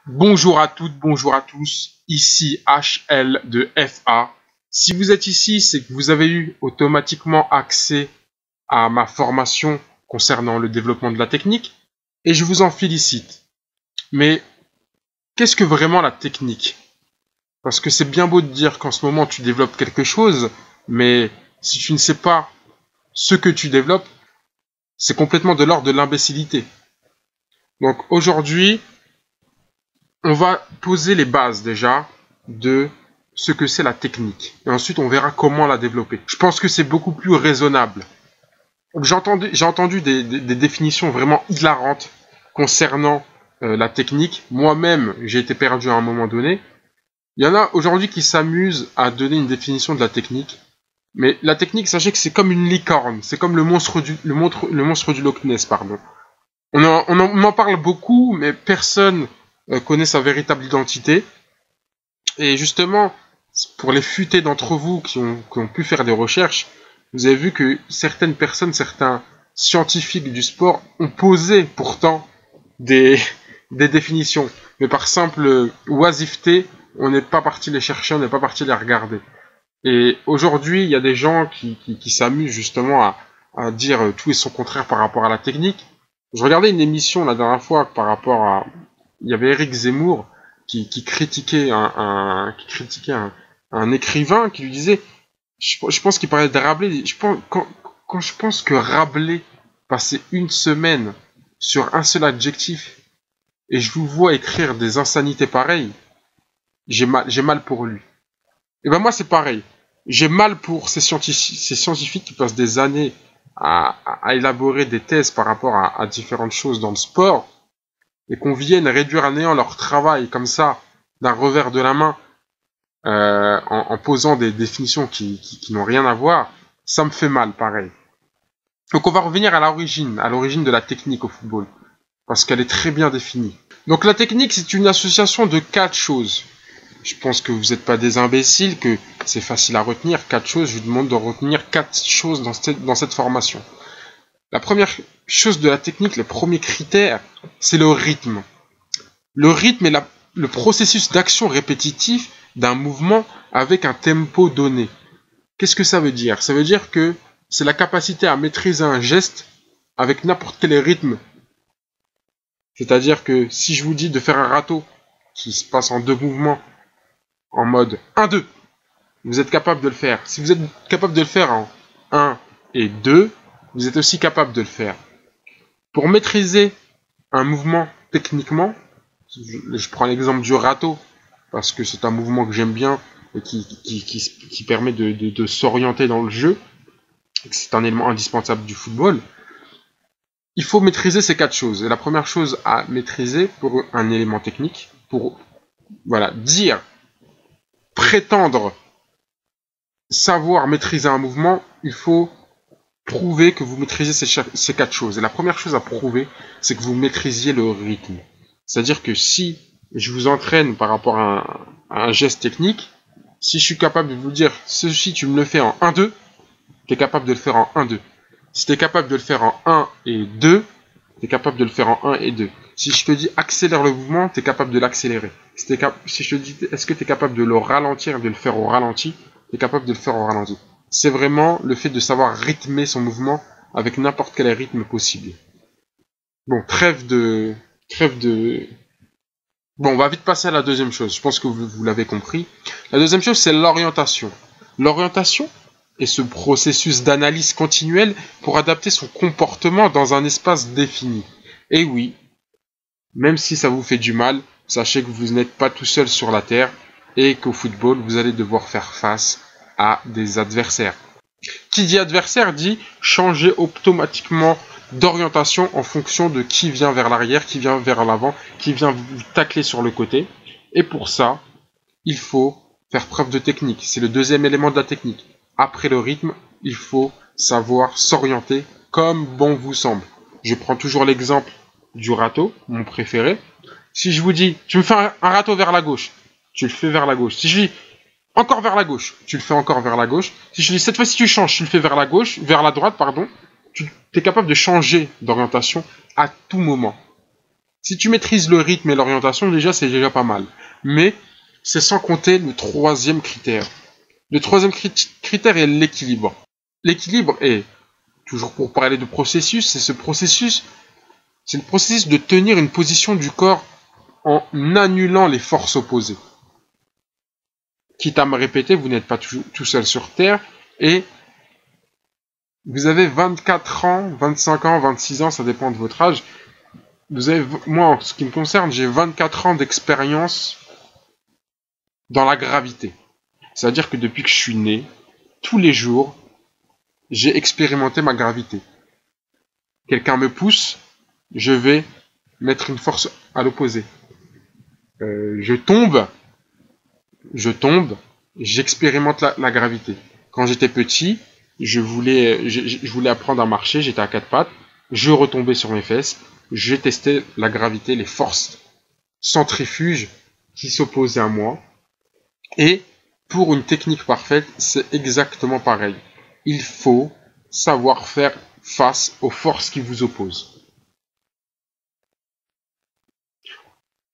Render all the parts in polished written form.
Bonjour à toutes, bonjour à tous, ici HL de FA. Si vous êtes ici, c'est que vous avez eu automatiquement accès à ma formation concernant le développement de la technique et je vous en félicite. Mais qu'est-ce que vraiment la technique? Parce que c'est bien beau de dire qu'en ce moment tu développes quelque chose, mais si tu ne sais pas ce que tu développes, c'est complètement de l'ordre de l'imbécilité. Donc aujourd'hui, on va poser les bases déjà de ce que c'est la technique. Et ensuite, on verra comment la développer. Je pense que c'est beaucoup plus raisonnable. J'ai entendu des définitions vraiment hilarantes concernant la technique. Moi-même, j'ai été perdu à un moment donné. Il y en a aujourd'hui qui s'amusent à donner une définition de la technique. Mais la technique, sachez que c'est comme une licorne. C'est comme le monstre du Loch Ness, pardon. On en parle beaucoup, mais personne connaît sa véritable identité. Et justement, pour les futés d'entre vous qui ont pu faire des recherches, vous avez vu que certaines personnes, certains scientifiques du sport ont posé pourtant des définitions. Mais par simple oisiveté, on n'est pas parti les chercher, on n'est pas parti les regarder. Et aujourd'hui, il y a des gens qui s'amusent justement à dire tout et son contraire par rapport à la technique. Je regardais une émission la dernière fois par rapport à... Il y avait Éric Zemmour qui critiquait un écrivain qui lui disait... Je pense qu'il parlait de Rabelais. Quand je pense que Rabelais passait une semaine sur un seul adjectif et je vous vois écrire des insanités pareilles, j'ai mal pour lui. Et ben moi c'est pareil. J'ai mal pour ces scientifiques qui passent des années à élaborer des thèses par rapport à différentes choses dans le sport et qu'on vienne réduire à néant leur travail comme ça d'un revers de la main en posant des définitions qui n'ont rien à voir, ça me fait mal pareil. Donc on va revenir à l'origine de la technique au football parce qu'elle est très bien définie. Donc la technique c'est une association de 4 choses. Je pense que vous n'êtes pas des imbéciles, que c'est facile à retenir. 4 choses, je vous demande de retenir 4 choses dans cette formation. La première chose de la technique, le premier critère, c'est le rythme. Le rythme est le processus d'action répétitif d'un mouvement avec un tempo donné. Qu'est-ce que ça veut dire? Ça veut dire que c'est la capacité à maîtriser un geste avec n'importe quel rythme. C'est-à-dire que si je vous dis de faire un râteau qui se passe en 2 mouvements, en mode 1-2, vous êtes capable de le faire. Si vous êtes capable de le faire en 1 et 2, vous êtes aussi capable de le faire. Pour maîtriser un mouvement techniquement, je prends l'exemple du râteau, parce que c'est un mouvement que j'aime bien et qui permet de s'orienter dans le jeu, c'est un élément indispensable du football. Il faut maîtriser ces 4 choses. Et la première chose à maîtriser pour un élément technique, pour dire, prétendre savoir maîtriser un mouvement, il faut prouver que vous maîtrisez ces 4 choses. Et la première chose à prouver, c'est que vous maîtrisiez le rythme. C'est-à-dire que si je vous entraîne par rapport à un geste technique, si je suis capable de vous dire, ceci tu me le fais en 1-2, tu es capable de le faire en 1-2. Si tu es capable de le faire en 1 et 2, tu es capable de le faire en 1 et 2. Si je te dis accélère le mouvement, tu es capable de l'accélérer. Si je te dis est-ce que tu es capable de le ralentir et de le faire au ralenti, tu es capable de le faire au ralenti. C'est vraiment le fait de savoir rythmer son mouvement avec n'importe quel rythme possible. Bon, trêve de... Bon, on va vite passer à la deuxième chose. Je pense que vous l'avez compris. La deuxième chose, c'est l'orientation. L'orientation est ce processus d'analyse continuelle pour adapter son comportement dans un espace défini. Et oui, même si ça vous fait du mal, sachez que vous n'êtes pas tout seul sur la Terre et qu'au football, vous allez devoir faire face à des adversaires. Qui dit adversaire dit changer automatiquement d'orientation en fonction de qui vient vers l'arrière, qui vient vers l'avant, qui vient vous tacler sur le côté. Et pour ça, il faut faire preuve de technique. C'est le deuxième élément de la technique. Après le rythme, il faut savoir s'orienter comme bon vous semble. Je prends toujours l'exemple du râteau, mon préféré. Si je vous dis, tu me fais un râteau vers la gauche, tu le fais vers la gauche. Si je dis, encore vers la gauche, tu le fais encore vers la gauche. Si je dis, cette fois-ci tu changes, tu le fais vers la gauche, vers la droite, pardon, tu es capable de changer d'orientation à tout moment. Si tu maîtrises le rythme et l'orientation, déjà, c'est déjà pas mal. Mais c'est sans compter le troisième critère. Le troisième critère est l'équilibre. L'équilibre est, toujours pour parler de processus, c'est le processus de tenir une position du corps en annulant les forces opposées. Quitte à me répéter, vous n'êtes pas tout seul sur Terre et vous avez 24 ans, 25 ans, 26 ans, ça dépend de votre âge. Moi, en ce qui me concerne, j'ai 24 ans d'expérience dans la gravité. C'est-à-dire que depuis que je suis né, tous les jours, j'ai expérimenté ma gravité. Quelqu'un me pousse, je vais mettre une force à l'opposé. Je tombe, j'expérimente la gravité. Quand j'étais petit, je voulais apprendre à marcher, j'étais à quatre pattes, je retombais sur mes fesses, j'ai testé la gravité, les forces centrifuges qui s'opposaient à moi. Et pour une technique parfaite, c'est exactement pareil. Il faut savoir faire face aux forces qui vous opposent.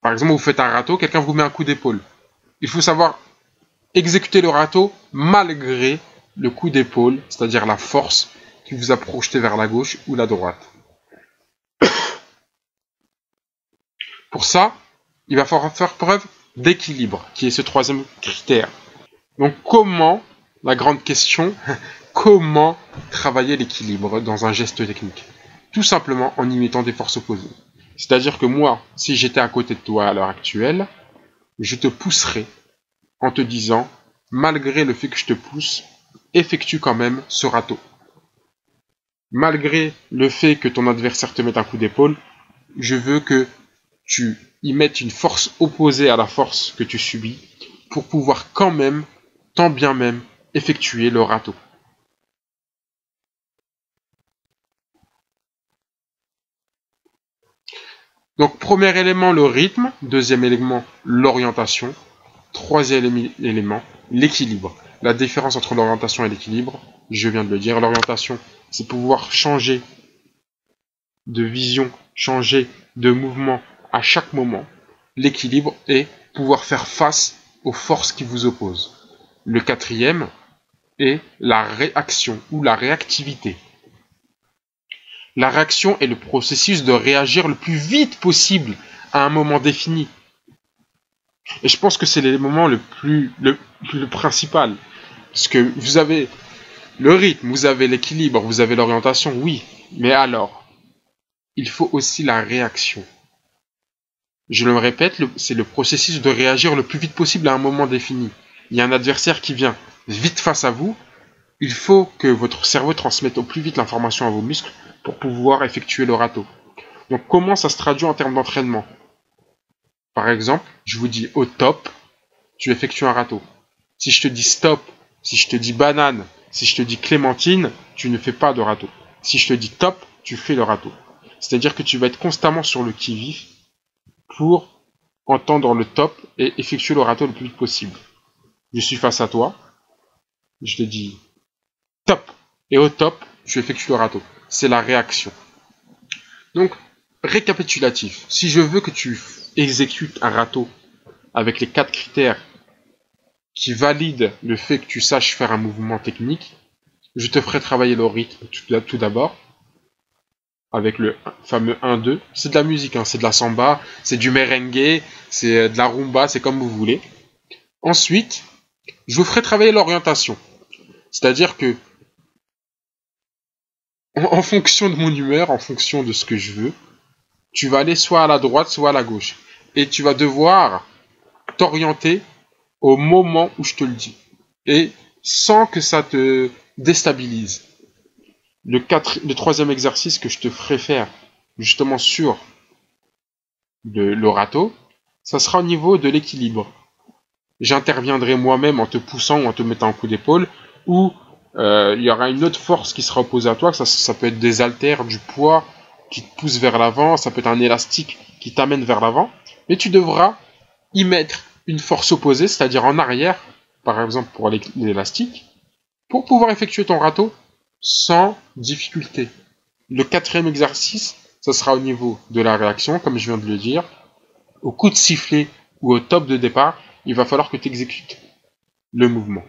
Par exemple, vous faites un râteau, quelqu'un vous met un coup d'épaule. Il faut savoir exécuter le râteau malgré le coup d'épaule, c'est-à-dire la force qui vous a projeté vers la gauche ou la droite. Pour ça, il va falloir faire preuve d'équilibre, qui est ce troisième critère. Donc la grande question, comment travailler l'équilibre dans un geste technique? Tout simplement en imitant des forces opposées. C'est-à-dire que moi, si j'étais à côté de toi à l'heure actuelle, je te pousserais en te disant, malgré le fait que je te pousse, effectue quand même ce râteau. Malgré le fait que ton adversaire te mette un coup d'épaule, je veux que tu y mettes une force opposée à la force que tu subis pour pouvoir quand même, tant bien même, effectuer le râteau. Donc, premier élément, le rythme. Deuxième élément, l'orientation. Troisième élément, l'équilibre. La différence entre l'orientation et l'équilibre, je viens de le dire. L'orientation, c'est pouvoir changer de vision, changer de mouvement à chaque moment. L'équilibre est pouvoir faire face aux forces qui vous opposent. Le quatrième est la réaction ou la réactivité. La réaction est le processus de réagir le plus vite possible à un moment défini. Et je pense que c'est l'élément le principal. Parce que vous avez le rythme, vous avez l'équilibre, vous avez l'orientation, oui. Mais alors, il faut aussi la réaction. Je le répète, c'est le processus de réagir le plus vite possible à un moment défini. Il y a un adversaire qui vient vite face à vous. Il faut que votre cerveau transmette au plus vite l'information à vos muscles pour pouvoir effectuer le râteau. Donc comment ça se traduit en termes d'entraînement? Par exemple, je vous dis au top, tu effectues un râteau. Si je te dis stop, si je te dis banane, si je te dis clémentine, tu ne fais pas de râteau. Si je te dis top, tu fais le râteau. C'est-à-dire que tu vas être constamment sur le qui-vive pour entendre le top et effectuer le râteau le plus vite possible. Je suis face à toi, je te dis top, et au top, tu effectues le râteau. C'est la réaction. Donc, récapitulatif. Si je veux que tu exécutes un râteau avec les 4 critères qui valident le fait que tu saches faire un mouvement technique, je te ferai travailler le rythme tout d'abord, avec le fameux 1-2. C'est de la musique, hein, c'est de la samba, c'est du merengue, c'est de la rumba, c'est comme vous voulez. Ensuite, je vous ferai travailler l'orientation. C'est-à-dire que, en fonction de mon humeur, en fonction de ce que je veux, tu vas aller soit à la droite, soit à la gauche. Et tu vas devoir t'orienter au moment où je te le dis. Et sans que ça te déstabilise. Le troisième exercice que je te ferai faire, justement sur le râteau, ça sera au niveau de l'équilibre. J'interviendrai moi-même en te poussant ou en te mettant un coup d'épaule, ou il y aura une autre force qui sera opposée à toi, ça peut être des haltères, du poids qui te pousse vers l'avant, ça peut être un élastique qui t'amène vers l'avant, mais tu devras y mettre une force opposée, c'est-à-dire en arrière, par exemple pour l'élastique, pour pouvoir effectuer ton râteau sans difficulté. Le quatrième exercice, ça sera au niveau de la réaction, comme je viens de le dire. Au coup de sifflet ou au top de départ, il va falloir que tu exécutes le mouvement.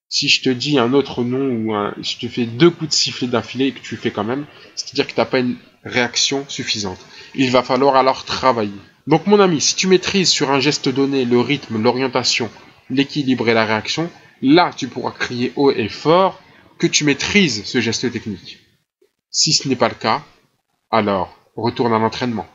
Si je te dis un autre nom ou je te fais 2 coups de sifflet d'affilée et que tu le fais quand même, c'est-à-dire que tu n'as pas une réaction suffisante. Il va falloir alors travailler. Donc mon ami, si tu maîtrises sur un geste donné le rythme, l'orientation, l'équilibre et la réaction, là tu pourras crier haut et fort que tu maîtrises ce geste technique. Si ce n'est pas le cas, alors retourne à l'entraînement.